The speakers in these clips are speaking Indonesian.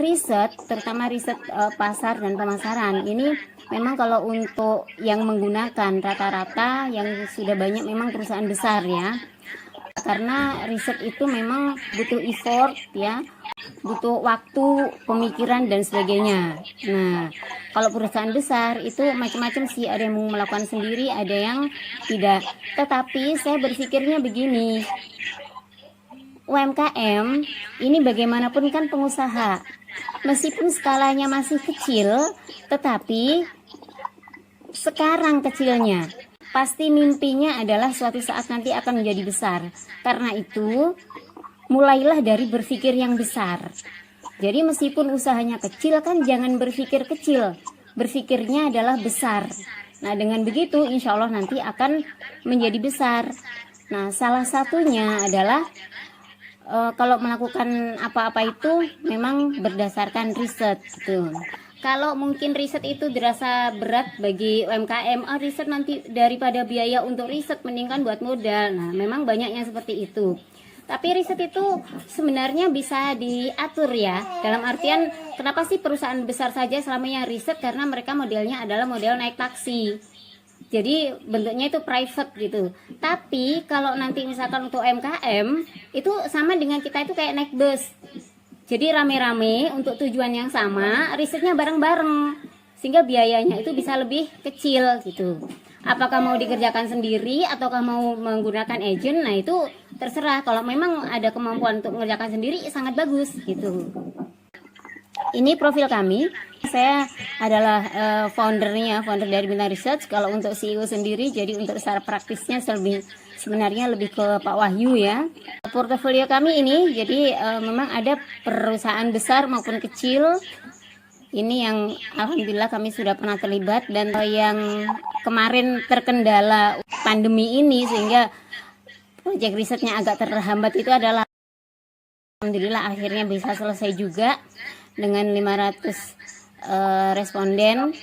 riset, terutama riset pasar dan pemasaran, ini memang kalau untuk yang menggunakan rata-rata yang sudah banyak memang perusahaan besar ya, karena riset itu memang butuh effort ya, butuh waktu, pemikiran dan sebagainya. Nah, kalau perusahaan besar itu macam-macam sih, ada yang mau melakukan sendiri, ada yang tidak. Tetapi saya berpikirnya begini, UMKM ini bagaimanapun kan pengusaha. Meskipun skalanya masih kecil, tetapi sekarang kecilnya, pasti mimpinya adalah suatu saat nanti akan menjadi besar. Karena itu, mulailah dari berpikir yang besar. Jadi meskipun usahanya kecil kan jangan berpikir kecil, berpikirnya adalah besar. Nah dengan begitu insya Allah nanti akan menjadi besar. Nah salah satunya adalah kalau melakukan apa-apa itu memang berdasarkan riset gitu. Kalau mungkin riset itu dirasa berat bagi UMKM, riset nanti daripada biaya untuk riset mendingan buat modal. Nah memang banyak yang seperti itu. Tapi riset itu sebenarnya bisa diatur ya. Dalam artian kenapa sih perusahaan besar saja selamanya riset, karena mereka modelnya adalah model naik taksi. Jadi bentuknya itu private gitu. Tapi kalau nanti misalkan untuk UMKM itu sama dengan kita itu kayak naik bus. Jadi rame-rame untuk tujuan yang sama, risetnya bareng-bareng. Sehingga biayanya itu bisa lebih kecil gitu. Apakah mau dikerjakan sendiri ataukah mau menggunakan agent, nah itu terserah. Kalau memang ada kemampuan untuk mengerjakan sendiri sangat bagus gitu. Ini profil kami. Saya adalah founder dari Bintang Research. Kalau untuk CEO sendiri, jadi untuk secara praktisnya sebenarnya lebih ke Pak Wahyu ya. Portofolio kami ini, jadi memang ada perusahaan besar maupun kecil. Ini yang alhamdulillah kami sudah pernah terlibat, dan yang kemarin terkendala pandemi ini sehingga proyek risetnya agak terhambat itu adalah alhamdulillah akhirnya bisa selesai juga dengan 500 responden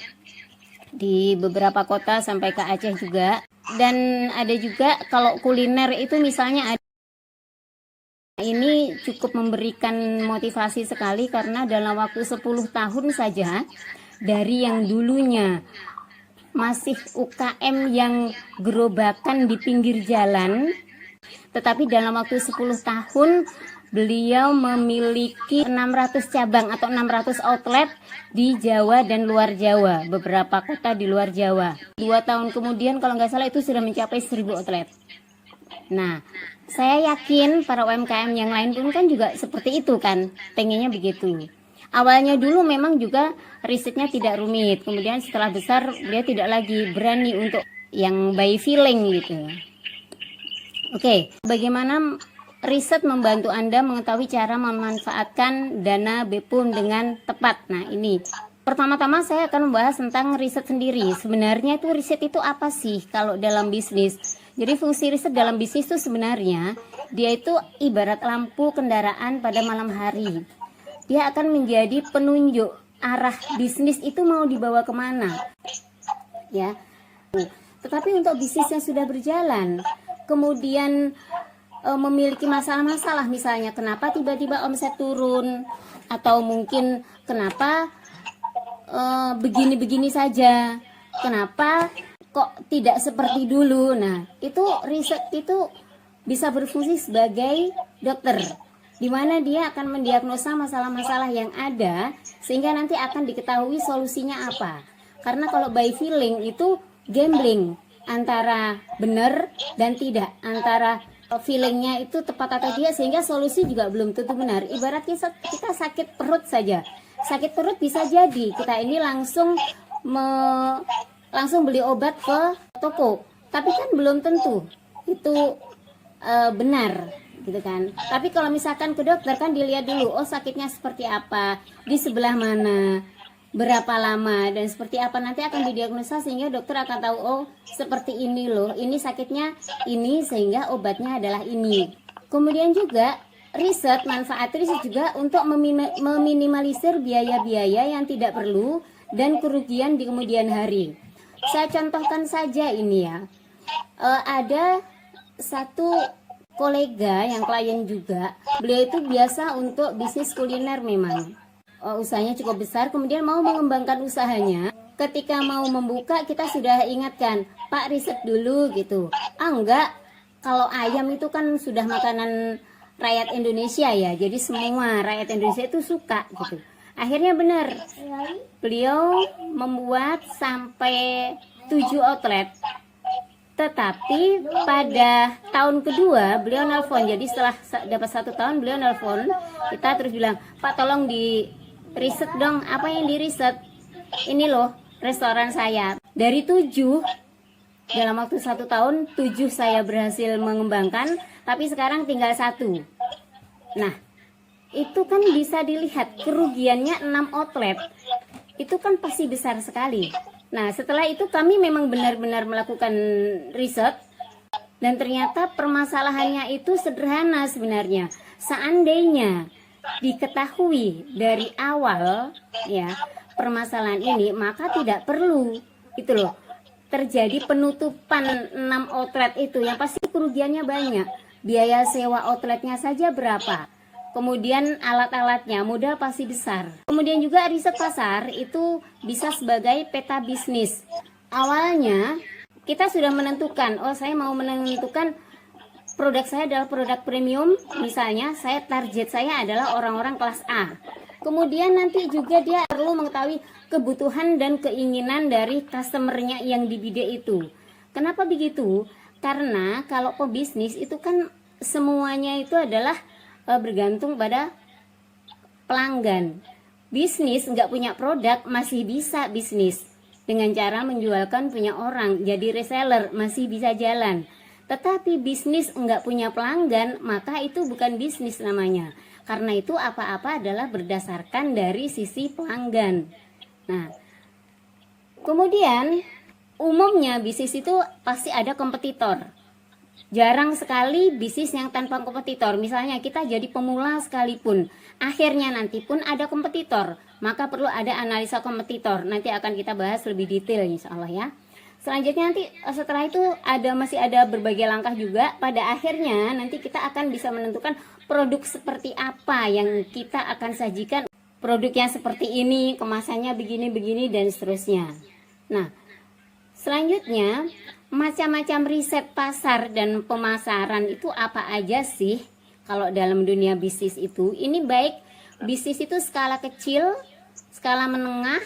di beberapa kota sampai ke Aceh juga. Dan ada juga kalau kuliner itu misalnya ada, ini cukup memberikan motivasi sekali karena dalam waktu 10 tahun saja dari yang dulunya masih UKM yang gerobakan di pinggir jalan, tetapi dalam waktu 10 tahun beliau memiliki 600 cabang atau 600 outlet di Jawa dan luar Jawa, beberapa kota di luar Jawa. 2 tahun kemudian kalau nggak salah itu sudah mencapai 1000 outlet. Nah, saya yakin para UMKM yang lain pun kan juga seperti itu kan, pengennya begitu. Awalnya dulu memang juga risetnya tidak rumit, kemudian setelah besar dia tidak lagi berani untuk yang by feeling gitu. Oke, bagaimana riset membantu Anda mengetahui cara memanfaatkan dana BPUM dengan tepat? Nah ini, pertama-tama saya akan membahas tentang riset sendiri. Sebenarnya itu riset itu apa sih kalau dalam bisnis? Jadi fungsi riset dalam bisnis itu sebenarnya dia itu ibarat lampu kendaraan pada malam hari. Dia akan menjadi penunjuk arah bisnis itu mau dibawa kemana, ya. Tetapi untuk bisnis yang sudah berjalan, kemudian memiliki masalah-masalah, misalnya kenapa tiba-tiba omset turun, atau mungkin kenapa begini-begini saja, kenapa kok tidak seperti dulu. Nah, itu riset itu bisa berfungsi sebagai dokter, di mana dia akan mendiagnosa masalah-masalah yang ada sehingga nanti akan diketahui solusinya apa. Karena kalau by feeling itu gambling antara benar dan tidak, antara feelingnya itu tepat atau tidak, sehingga solusi juga belum tentu benar. Ibarat kita sakit perut saja, sakit perut bisa jadi kita ini langsung beli obat ke toko, tapi kan belum tentu itu benar gitu kan. Tapi kalau misalkan ke dokter kan dilihat dulu, oh sakitnya seperti apa, di sebelah mana, berapa lama, dan seperti apa, nanti akan didiagnosa sehingga dokter akan tahu, oh seperti ini loh, ini sakitnya ini, sehingga obatnya adalah ini. Kemudian juga manfaat riset juga untuk meminimalisir biaya-biaya yang tidak perlu dan kerugian di kemudian hari. Saya contohkan saja ini ya, ada satu kolega yang klien juga, beliau itu biasa untuk bisnis kuliner memang. usahanya cukup besar, kemudian mau mengembangkan usahanya. Ketika mau membuka, kita sudah ingatkan, Pak, riset dulu gitu. Enggak, kalau ayam itu kan sudah makanan rakyat Indonesia ya, jadi semua rakyat Indonesia itu suka gitu. Akhirnya benar, beliau membuat sampai 7 outlet. Tetapi pada tahun kedua beliau nelpon, jadi setelah dapat 1 tahun beliau nelpon kita, terus bilang, Pak, tolong di riset dong. Apa yang di riset? Ini loh restoran saya. Dari 7, dalam waktu 1 tahun 7 saya berhasil mengembangkan, tapi sekarang tinggal 1. Nah, itu kan bisa dilihat kerugiannya 6 outlet. Itu kan pasti besar sekali. Nah, setelah itu kami memang benar-benar melakukan riset, dan ternyata permasalahannya itu sederhana sebenarnya. Seandainya diketahui dari awal ya permasalahan ini, maka tidak perlu itu loh terjadi penutupan 6 outlet itu, yang pasti kerugiannya banyak. Biaya sewa outletnya saja berapa, kemudian alat-alatnya, modal pasti besar. Kemudian juga riset pasar itu bisa sebagai peta bisnis. Awalnya kita sudah menentukan, oh saya mau menentukan produk saya adalah produk premium, misalnya target saya adalah orang-orang kelas A. Kemudian nanti juga dia perlu mengetahui kebutuhan dan keinginan dari customernya yang di bidang itu. Kenapa begitu? Karena kalau pebisnis itu kan semuanya itu adalah bergantung pada pelanggan. Bisnis nggak punya produk masih bisa bisnis dengan cara menjualkan punya orang, jadi reseller masih bisa jalan. Tetapi bisnis nggak punya pelanggan, maka itu bukan bisnis namanya. Karena itu apa-apa adalah berdasarkan dari sisi pelanggan. Nah, kemudian umumnya bisnis itu pasti ada kompetitor. Jarang sekali bisnis yang tanpa kompetitor. Misalnya kita jadi pemula sekalipun, akhirnya nanti pun ada kompetitor, maka perlu ada analisa kompetitor. Nanti akan kita bahas lebih detail insya Allah ya. Selanjutnya nanti setelah itu masih ada berbagai langkah juga. Pada akhirnya nanti kita akan bisa menentukan produk seperti apa yang kita akan sajikan. Produknya seperti ini, kemasannya begini-begini dan seterusnya. Nah, selanjutnya macam-macam riset pasar dan pemasaran itu apa aja sih kalau dalam dunia bisnis itu? Ini baik bisnis itu skala kecil, skala menengah,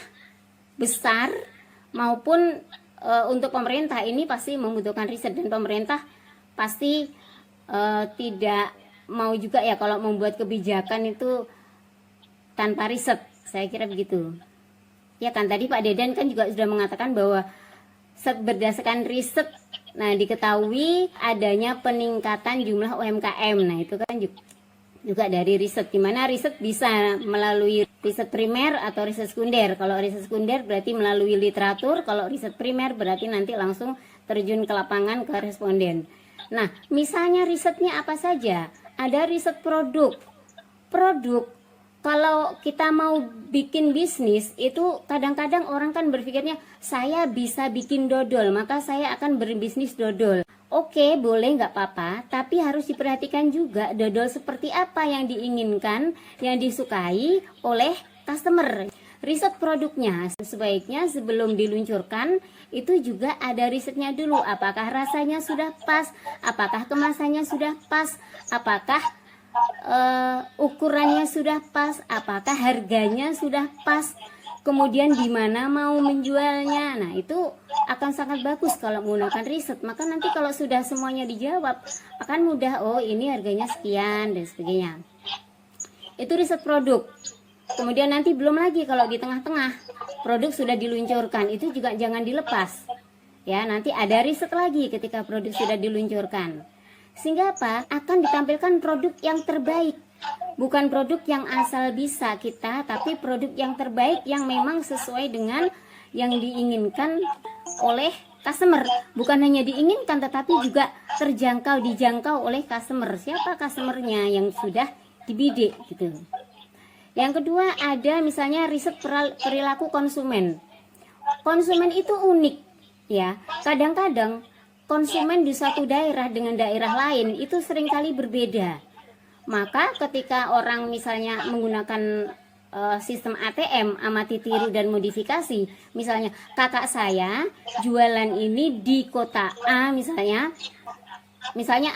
besar, maupun untuk pemerintah ini pasti membutuhkan riset, dan pemerintah pasti tidak mau juga ya kalau membuat kebijakan itu tanpa riset. Saya kira begitu. Ya kan tadi Pak Dedan kan juga sudah mengatakan bahwa berdasarkan riset, nah diketahui adanya peningkatan jumlah UMKM. Nah itu kan juga dari riset, dimana riset bisa melalui riset primer atau riset sekunder. Kalau riset sekunder berarti melalui literatur, kalau riset primer berarti nanti langsung terjun ke lapangan ke responden. Nah misalnya risetnya apa saja? Ada riset produk. Kalau kita mau bikin bisnis itu kadang-kadang orang kan berpikirnya saya bisa bikin dodol, maka saya akan berbisnis dodol. Oke, boleh, nggak apa-apa, tapi harus diperhatikan juga dodol seperti apa yang diinginkan, yang disukai oleh customer. Riset produknya sebaiknya sebelum diluncurkan itu juga ada risetnya dulu. Apakah rasanya sudah pas, apakah kemasannya sudah pas, apakah ukurannya sudah pas, apakah harganya sudah pas, kemudian di mana mau menjualnya. Nah itu akan sangat bagus kalau menggunakan riset. Maka nanti kalau sudah semuanya dijawab akan mudah, oh ini harganya sekian dan sebagainya. Itu riset produk. Kemudian nanti belum lagi kalau di tengah-tengah produk sudah diluncurkan, itu juga jangan dilepas ya. Nanti ada riset lagi ketika produk sudah diluncurkan, sehingga apa? Akan ditampilkan produk yang terbaik. Bukan produk yang asal bisa kita, tapi produk yang terbaik yang memang sesuai dengan yang diinginkan oleh customer. Bukan hanya diinginkan, tetapi juga dijangkau oleh customer. Siapa customernya yang sudah dibidik gitu. Yang kedua ada misalnya riset perilaku konsumen. Konsumen itu unik ya. Kadang-kadang konsumen di suatu daerah dengan daerah lain itu seringkali berbeda. Maka ketika orang misalnya menggunakan sistem ATM, amati, tiru, dan modifikasi. Misalnya kakak saya jualan ini di kota A, misalnya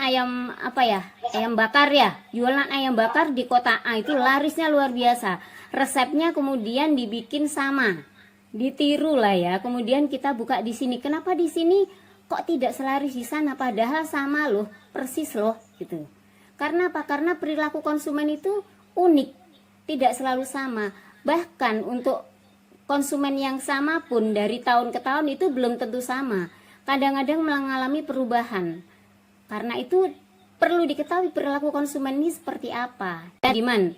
ayam apa ya, ayam bakar ya, jualan ayam bakar di kota A itu larisnya luar biasa, resepnya kemudian dibikin sama, ditiru lah ya, kemudian kita buka di sini. Kenapa di sini kok tidak selaris di sana, padahal sama loh, persis loh gitu. Karena apa? Karena perilaku konsumen itu unik, tidak selalu sama. Bahkan untuk konsumen yang sama pun dari tahun ke tahun itu belum tentu sama, kadang-kadang mengalami perubahan. Karena itu perlu diketahui perilaku konsumen ini seperti apa. Diman,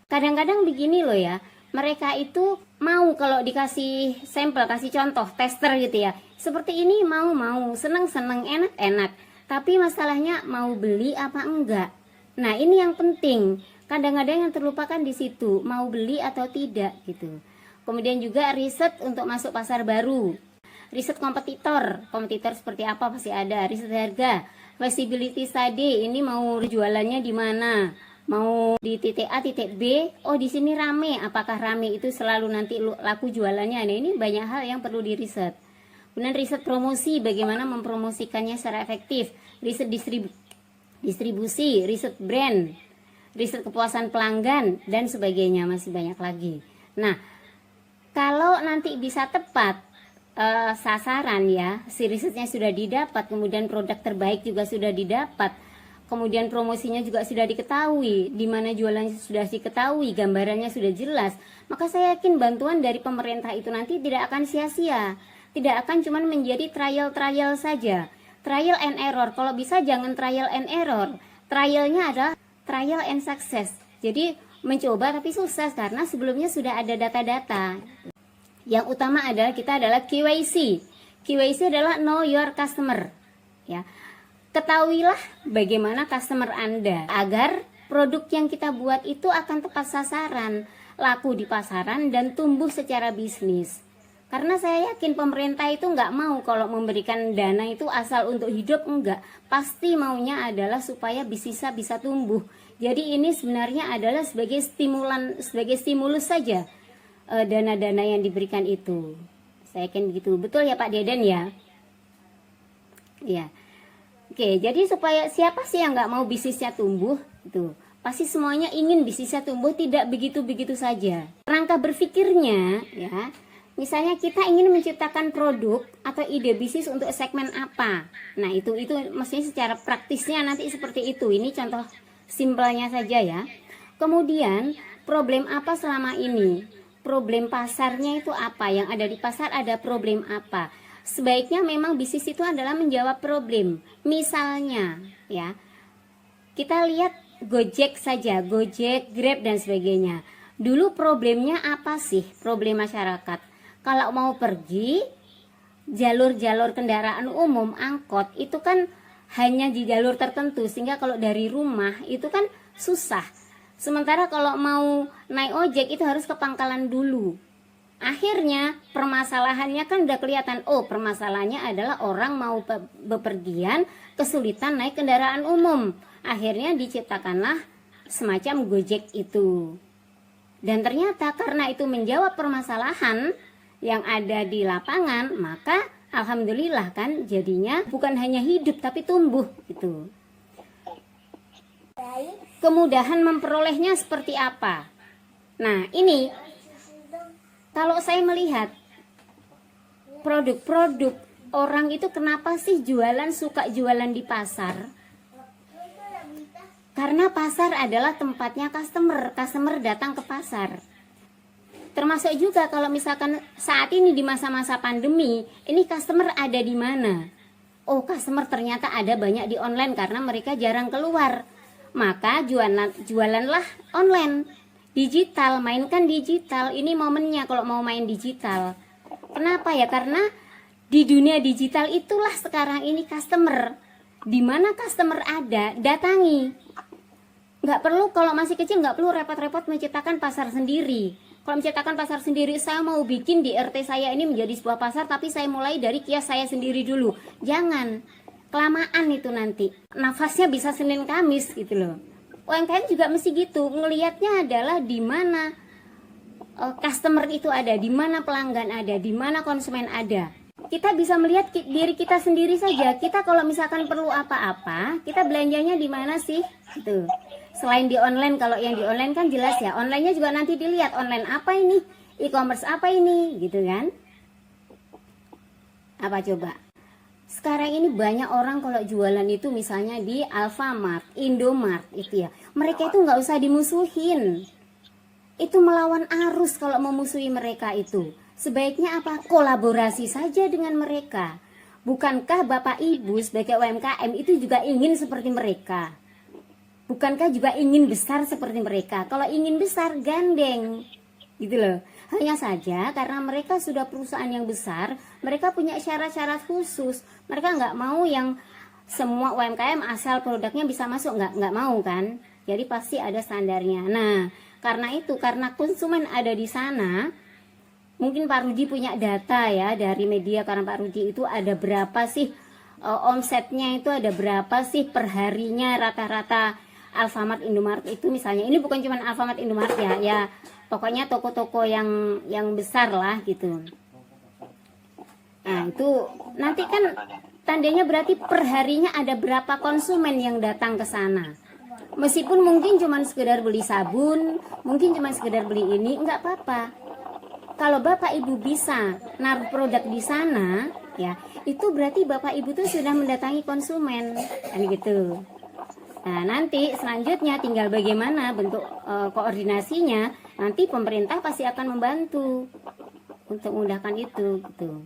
kadang-kadang begini loh ya, mereka itu mau kalau dikasih sampel, kasih contoh, tester gitu ya, seperti ini mau, seneng-seneng, enak-enak. Tapi masalahnya mau beli apa enggak. Nah ini yang penting. Kadang-kadang yang terlupakan di situ, mau beli atau tidak gitu. Kemudian juga riset untuk masuk pasar baru. Riset kompetitor seperti apa pasti ada. Riset harga, feasibility study, ini mau jualannya di mana? Mau di titik A, titik B, oh di sini rame, apakah rame itu selalu nanti laku jualannya? Nah ini banyak hal yang perlu diriset. Kemudian riset promosi, bagaimana mempromosikannya secara efektif. Riset distribusi, riset brand, riset kepuasan pelanggan, dan sebagainya, masih banyak lagi. Nah, kalau nanti bisa tepat sasaran ya, si risetnya sudah didapat, kemudian produk terbaik juga sudah didapat, kemudian promosinya juga sudah diketahui, di mana jualannya sudah diketahui, gambarannya sudah jelas, maka saya yakin bantuan dari pemerintah itu nanti tidak akan sia-sia, tidak akan cuma menjadi trial saja, trial and error. Kalau bisa jangan trial and error, trialnya adalah trial and success. Jadi mencoba tapi sukses karena sebelumnya sudah ada data-data. Yang utama adalah kita adalah KYC. KYC adalah know your customer. Ya. Ketahuilah bagaimana customer Anda agar produk yang kita buat itu akan tepat sasaran, laku di pasaran dan tumbuh secara bisnis. Karena saya yakin pemerintah itu nggak mau kalau memberikan dana itu asal untuk hidup, enggak. Pasti maunya adalah supaya bisnisnya bisa tumbuh. Jadi ini sebenarnya adalah sebagai stimulus saja dana-dana yang diberikan itu. Saya yakin begitu. Betul ya Pak Deden ya? Ya. Oke, jadi supaya siapa sih yang nggak mau bisnisnya tumbuh? Itu pasti semuanya ingin bisnisnya tumbuh, tidak begitu-begitu saja. Rangka berpikirnya ya. Misalnya kita ingin menciptakan produk atau ide bisnis untuk segmen apa. Nah, itu mestinya secara praktisnya nanti seperti itu. Ini contoh simpelnya saja ya. Kemudian, problem apa selama ini? Problem pasarnya itu apa? Yang ada di pasar ada problem apa? Sebaiknya memang bisnis itu adalah menjawab problem. Misalnya, ya. Kita lihat Gojek saja, Gojek, Grab dan sebagainya. Dulu problemnya apa sih? Problem masyarakat. Kalau mau pergi, jalur-jalur kendaraan umum, angkot, itu kan hanya di jalur tertentu. Sehingga kalau dari rumah, itu kan susah. Sementara kalau mau naik ojek, itu harus ke pangkalan dulu. Akhirnya, permasalahannya kan udah kelihatan. Oh, permasalahannya adalah orang mau bepergian, kesulitan naik kendaraan umum. Akhirnya diciptakanlah semacam Gojek itu. Dan ternyata karena itu menjawab permasalahan yang ada di lapangan, maka alhamdulillah kan jadinya bukan hanya hidup tapi tumbuh gitu. Kemudahan memperolehnya seperti apa? Nah, ini kalau saya melihat produk-produk orang itu kenapa sih suka jualan di pasar? Karena pasar adalah tempatnya customer datang ke pasar. Termasuk juga kalau misalkan saat ini di masa-masa pandemi, ini customer ada di mana? Oh, customer ternyata ada banyak di online karena mereka jarang keluar. Maka jualanlah online, digital, mainkan digital. Ini momennya kalau mau main digital. Kenapa ya? Karena di dunia digital itulah sekarang ini customer. Di mana customer ada, datangi. Nggak perlu, kalau masih kecil nggak perlu repot-repot menciptakan pasar sendiri. Kalau menciptakan pasar sendiri, saya mau bikin di RT saya ini menjadi sebuah pasar, tapi saya mulai dari kios saya sendiri dulu. Jangan, kelamaan itu nanti. Nafasnya bisa Senin Kamis gitu loh. UMKM juga mesti gitu, ngelihatnya adalah di mana customer itu ada, di mana pelanggan ada, di mana konsumen ada. Kita bisa melihat diri kita sendiri saja. Kita kalau misalkan perlu apa-apa, kita belanjanya di mana sih? Gitu. Selain di online, kalau yang di online kan jelas ya. Onlinenya juga nanti dilihat online apa ini, e-commerce apa ini, gitu kan? Apa coba? Sekarang ini banyak orang kalau jualan itu misalnya di Alfamart, Indomart itu ya. Mereka itu nggak usah dimusuhin. Itu melawan arus kalau memusuhi mereka itu. Sebaiknya apa? Kolaborasi saja dengan mereka. Bukankah Bapak Ibu sebagai UMKM itu juga ingin seperti mereka? Bukankah juga ingin besar seperti mereka? Kalau ingin besar, gandeng. Gitu loh. Hanya saja karena mereka sudah perusahaan yang besar, mereka punya syarat-syarat khusus. Mereka nggak mau yang semua UMKM asal produknya bisa masuk, nggak mau kan? Jadi pasti ada standarnya. Nah, karena itu, karena konsumen ada di sana, mungkin Pak Rudi punya data ya dari media, karena Pak Rudi itu ada berapa sih omsetnya, itu ada berapa sih perharinya rata-rata Alfamart, Indomart itu misalnya. Ini bukan cuma Alfamart, Indomart ya pokoknya toko-toko yang besar lah gitu. Nah itu nanti kan tandanya berarti perharinya ada berapa konsumen yang datang ke sana. Meskipun mungkin cuma sekedar beli sabun, mungkin cuma sekedar beli ini, nggak apa-apa. Kalau Bapak Ibu bisa naruh produk di sana, ya itu berarti Bapak Ibu tuh sudah mendatangi konsumen, kan gitu. Nah nanti selanjutnya tinggal bagaimana bentuk koordinasinya, nanti pemerintah pasti akan membantu untuk memudahkan itu gitu.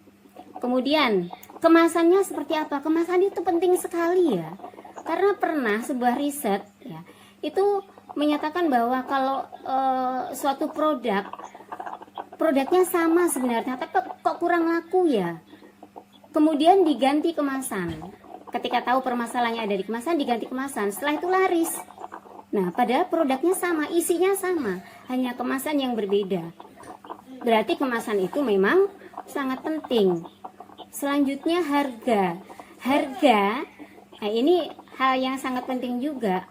Kemudian kemasannya seperti apa? Kemasan itu penting sekali ya, karena pernah sebuah riset ya itu menyatakan bahwa kalau suatu produknya sama sebenarnya, tapi kok kurang laku ya, kemudian diganti kemasan. Ketika tahu permasalahannya ada di kemasan, diganti kemasan. Setelah itu laris. Nah, padahal produknya sama, isinya sama, hanya kemasan yang berbeda. Berarti kemasan itu memang sangat penting. Selanjutnya harga. Nah ini hal yang sangat penting juga.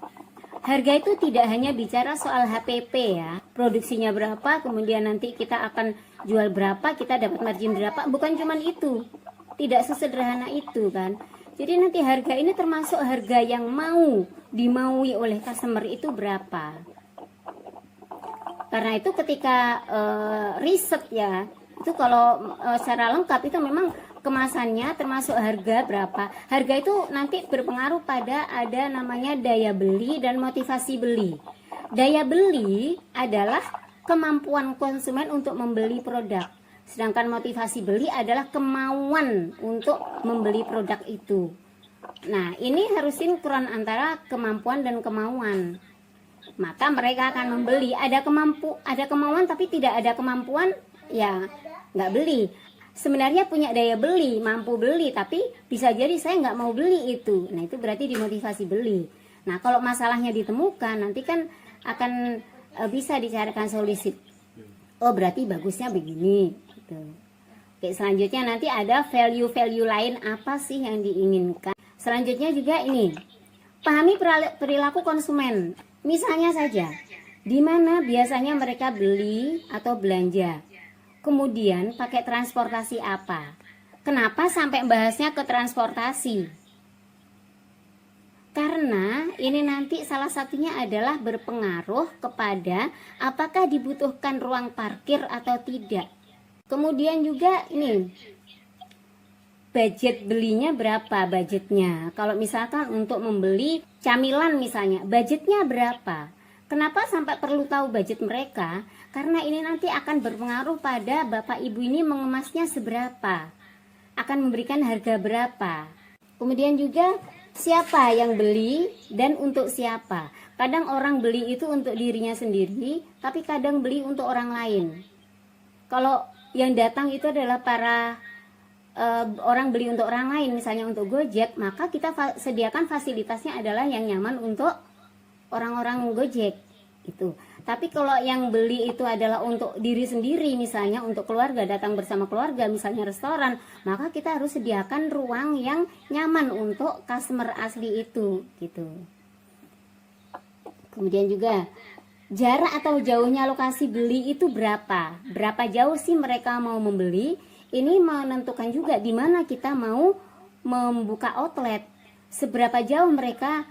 Harga itu tidak hanya bicara soal HPP ya, produksinya berapa, kemudian nanti kita akan jual berapa, kita dapat margin berapa. Bukan cuma itu, tidak sesederhana itu kan. Jadi nanti harga ini termasuk harga yang mau dimaui oleh customer itu berapa. Karena itu ketika riset ya, itu kalau secara lengkap itu memang kemasannya termasuk harga berapa. Harga itu nanti berpengaruh pada ada namanya daya beli dan motivasi beli. Daya beli adalah kemampuan konsumen untuk membeli produk. Sedangkan motivasi beli adalah kemauan untuk membeli produk itu. Nah, ini harus sinkron antara kemampuan dan kemauan. Maka mereka akan membeli. Ada kemauan tapi tidak ada kemampuan, ya nggak beli. Sebenarnya punya daya beli, mampu beli, tapi bisa jadi saya nggak mau beli itu. Nah, itu berarti dimotivasi beli. Nah, kalau masalahnya ditemukan, nanti kan akan bisa dicarikan solusi. Oh, berarti bagusnya begini. Gitu. Oke, selanjutnya nanti ada value-value lain apa sih yang diinginkan. Selanjutnya juga ini, pahami perilaku konsumen. Misalnya saja, di mana biasanya mereka beli atau belanja. Kemudian pakai transportasi apa? Kenapa sampai bahasnya ke transportasi? Karena ini nanti salah satunya adalah berpengaruh kepada apakah dibutuhkan ruang parkir atau tidak. Kemudian juga ini, budget belinya berapa budgetnya. Kalau misalkan untuk membeli camilan misalnya, budgetnya berapa? Kenapa sampai perlu tahu budget mereka? Karena ini nanti akan berpengaruh pada Bapak Ibu ini mengemasnya seberapa, akan memberikan harga berapa. Kemudian juga siapa yang beli dan untuk siapa. Kadang orang beli itu untuk dirinya sendiri, tapi kadang beli untuk orang lain. Kalau yang datang itu adalah para orang beli untuk orang lain, misalnya untuk Gojek, maka kita sediakan fasilitasnya adalah yang nyaman untuk orang-orang Gojek itu. Tapi kalau yang beli itu adalah untuk diri sendiri, misalnya untuk keluarga, datang bersama keluarga, misalnya restoran, maka kita harus sediakan ruang yang nyaman untuk customer asli itu gitu. Kemudian juga jarak atau jauhnya lokasi beli itu berapa jauh sih mereka mau membeli. Ini menentukan juga di mana kita mau membuka outlet, seberapa jauh mereka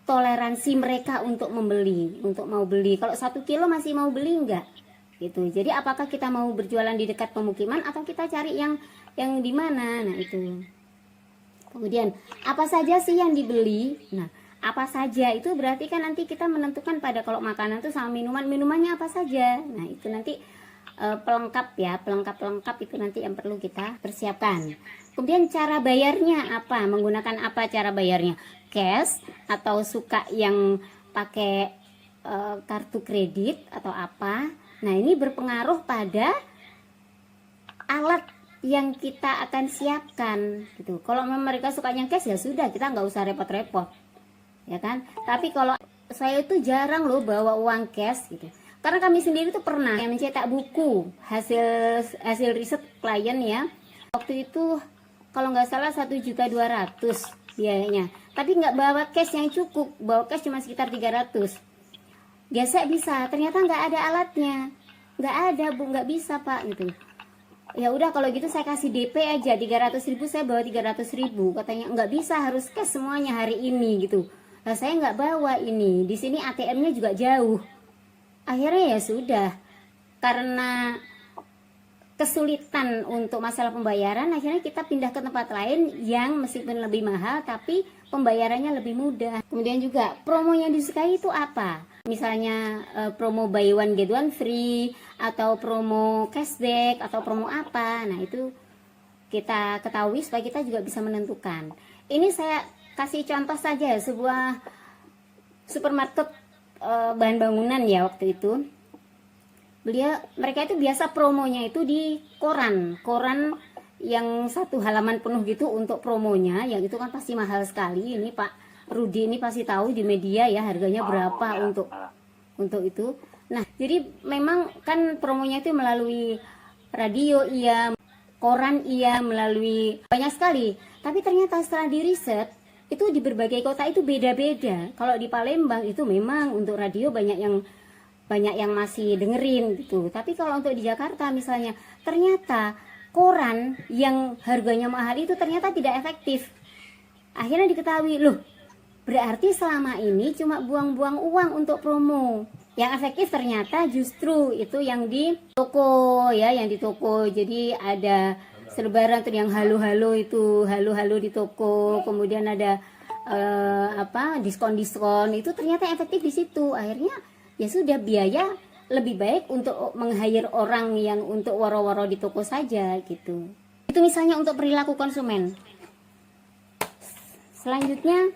toleransi mereka untuk membeli, untuk mau beli. Kalau 1 kilo masih mau beli enggak gitu. Jadi apakah kita mau berjualan di dekat pemukiman atau kita cari yang di mana. Nah itu. Kemudian apa saja sih yang dibeli? Nah, apa saja itu berarti kan nanti kita menentukan pada kalau makanan tuh sama minumannya apa saja. Nah itu nanti pelengkap ya, pelengkap itu nanti yang perlu kita persiapkan. Kemudian cara bayarnya apa? Menggunakan apa cara bayarnya? Cash atau suka yang pakai kartu kredit atau apa? Nah ini berpengaruh pada alat yang kita akan siapkan gitu. Kalau mereka sukanya cash ya sudah, kita nggak usah repot-repot ya kan. Tapi kalau saya itu jarang loh bawa uang cash gitu, karena kami sendiri tuh pernah yang mencetak buku hasil riset klien ya. Waktu itu kalau nggak salah 1.200.000 biayanya, tapi nggak bawa cash yang cukup, bawa cash cuma sekitar 300. Biasa bisa, ternyata nggak ada alatnya, nggak ada Bu, nggak bisa Pak gitu. Ya udah kalau gitu saya kasih DP aja 300.000, saya bawa 300.000. Katanya nggak bisa, harus cash semuanya hari ini gitu. Nah saya nggak bawa ini, di sini ATM-nya juga jauh. Akhirnya ya sudah, karena kesulitan untuk masalah pembayaran, akhirnya kita pindah ke tempat lain yang meskipun lebih mahal tapi pembayarannya lebih mudah. Kemudian juga promo yang disukai itu apa? Misalnya promo buy one get one free, atau promo cashback, atau promo apa. Nah itu kita ketahui supaya kita juga bisa menentukan. Ini saya kasih contoh saja, sebuah supermarket bahan bangunan ya waktu itu. Mereka itu biasa promonya itu di koran yang 1 halaman penuh gitu untuk promonya, yang itu kan pasti mahal sekali. Ini Pak Rudi ini pasti tahu di media ya harganya berapa untuk itu. Nah jadi memang kan promonya itu melalui radio iya, koran iya, melalui banyak sekali. Tapi ternyata setelah di riset itu di berbagai kota itu beda-beda. Kalau di Palembang itu memang untuk radio banyak yang masih dengerin gitu. Tapi kalau untuk di Jakarta misalnya, ternyata koran yang harganya mahal itu ternyata tidak efektif. Akhirnya diketahui, loh berarti selama ini cuma buang-buang uang untuk promo. Yang efektif ternyata justru itu yang di toko ya, yang di toko. Jadi ada selebaran tuh yang halo-halo itu, halo-halo di toko. Kemudian ada diskon-diskon, itu ternyata efektif di situ. Akhirnya ya sudah, biaya lebih baik untuk meng-hire orang yang untuk waro-waro di toko saja gitu. Itu misalnya untuk perilaku konsumen. Selanjutnya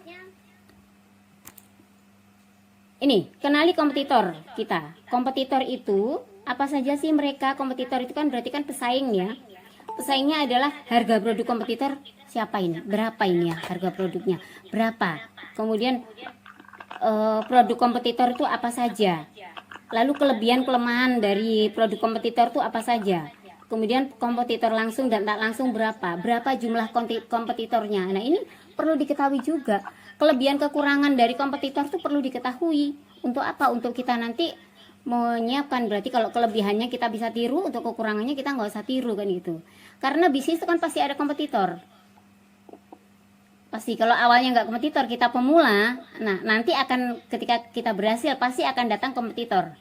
ini, kenali kompetitor kita. Kompetitor itu apa saja sih mereka? Kompetitor itu kan berarti kan pesaing ya. Pesaingnya adalah harga produk kompetitor siapa ini? Berapa ini ya harga produknya? Berapa? Kemudian produk kompetitor itu apa saja? Lalu kelebihan kelemahan dari produk kompetitor itu apa saja? Kemudian kompetitor langsung dan tak langsung berapa? Berapa jumlah kompetitornya? Nah ini perlu diketahui juga. Kelebihan kekurangan dari kompetitor itu perlu diketahui. Untuk apa? Untuk kita nanti menyiapkan. Berarti kalau kelebihannya kita bisa tiru, untuk kekurangannya kita nggak usah tiru kan gitu. Karena bisnis itu kan pasti ada kompetitor. Pasti kalau awalnya nggak kompetitor, kita pemula, nah nanti akan ketika kita berhasil pasti akan datang kompetitor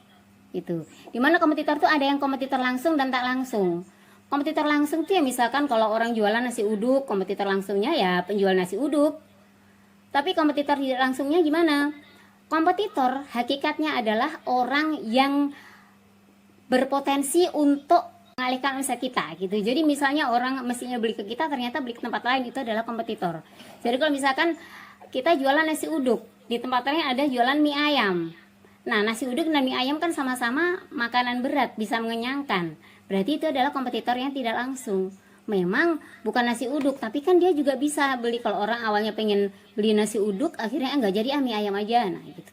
gitu. Dimana kompetitor tuh ada yang kompetitor langsung dan tak langsung. Kompetitor langsung tuh ya misalkan kalau orang jualan nasi uduk, kompetitor langsungnya ya penjual nasi uduk. Tapi kompetitor tidak langsungnya gimana? Kompetitor hakikatnya adalah orang yang berpotensi untuk mengalihkan omset kita gitu. Jadi misalnya orang mestinya beli ke kita ternyata beli ke tempat lain, itu adalah kompetitor. Jadi kalau misalkan kita jualan nasi uduk, di tempat lain ada jualan mie ayam. Nah nasi uduk dan mie ayam kan sama-sama makanan berat, bisa mengenyangkan. Berarti itu adalah kompetitor yang tidak langsung. Memang bukan nasi uduk, tapi kan dia juga bisa beli. Kalau orang awalnya pengen beli nasi uduk, akhirnya enggak jadi mie ayam aja. Nah gitu.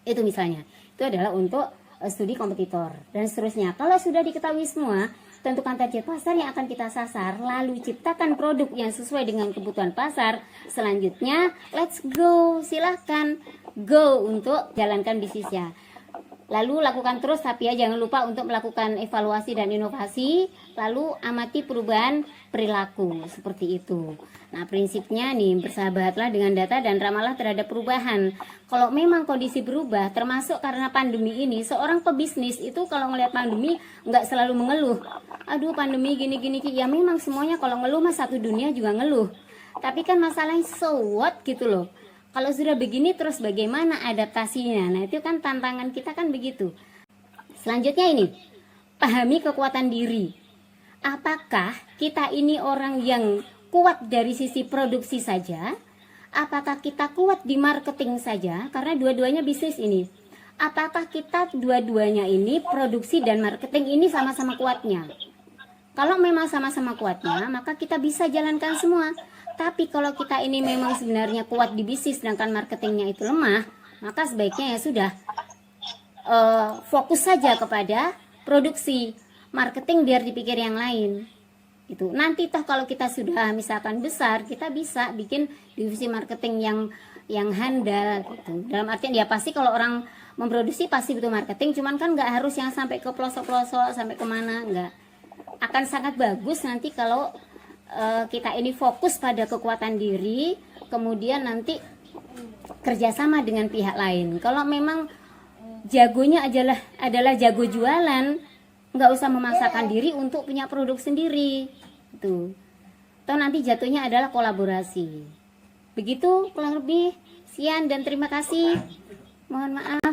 Itu misalnya. Itu adalah untuk studi kompetitor dan seterusnya. Kalau sudah diketahui semua, tentukan target pasar yang akan kita sasar, lalu ciptakan produk yang sesuai dengan kebutuhan pasar. Selanjutnya let's go, silahkan go untuk jalankan bisnisnya. Lalu lakukan terus, tapi ya jangan lupa untuk melakukan evaluasi dan inovasi. Lalu amati perubahan perilaku, seperti itu. Nah, prinsipnya nih, bersahabatlah dengan data dan ramalah terhadap perubahan. Kalau memang kondisi berubah, termasuk karena pandemi ini, seorang pebisnis itu kalau ngelihat pandemi nggak selalu mengeluh. Aduh, pandemi gini-gini, ya memang semuanya kalau ngeluh mah satu dunia juga ngeluh. Tapi kan masalahnya so what gitu loh. Kalau sudah begini terus bagaimana adaptasinya? Nah, itu kan tantangan kita kan begitu. Selanjutnya ini, pahami kekuatan diri. Apakah kita ini orang yang kuat dari sisi produksi saja? Apakah kita kuat di marketing saja? Karena dua-duanya bisnis ini. Apakah kita dua-duanya ini produksi dan marketing ini sama-sama kuatnya? Kalau memang sama-sama kuatnya, maka kita bisa jalankan semua. Tapi kalau kita ini memang sebenarnya kuat di bisnis sedangkan marketingnya itu lemah, maka sebaiknya ya sudah fokus saja kepada produksi. Marketing biar dipikir yang lain. Itu nanti toh kalau kita sudah misalkan besar, kita bisa bikin divisi marketing yang handal gitu. Dalam artian ya pasti kalau orang memproduksi pasti butuh marketing, cuman kan nggak harus yang sampai ke pelosok-pelosok sampai kemana, nggak. Akan sangat bagus nanti kalau kita ini fokus pada kekuatan diri, kemudian nanti kerjasama dengan pihak lain. Kalau memang jagonya adalah jago jualan, nggak usah memaksakan diri untuk punya produk sendiri, itu. Atau nanti jatuhnya adalah kolaborasi. Begitu kurang lebih. Sekian dan terima kasih. Mohon maaf.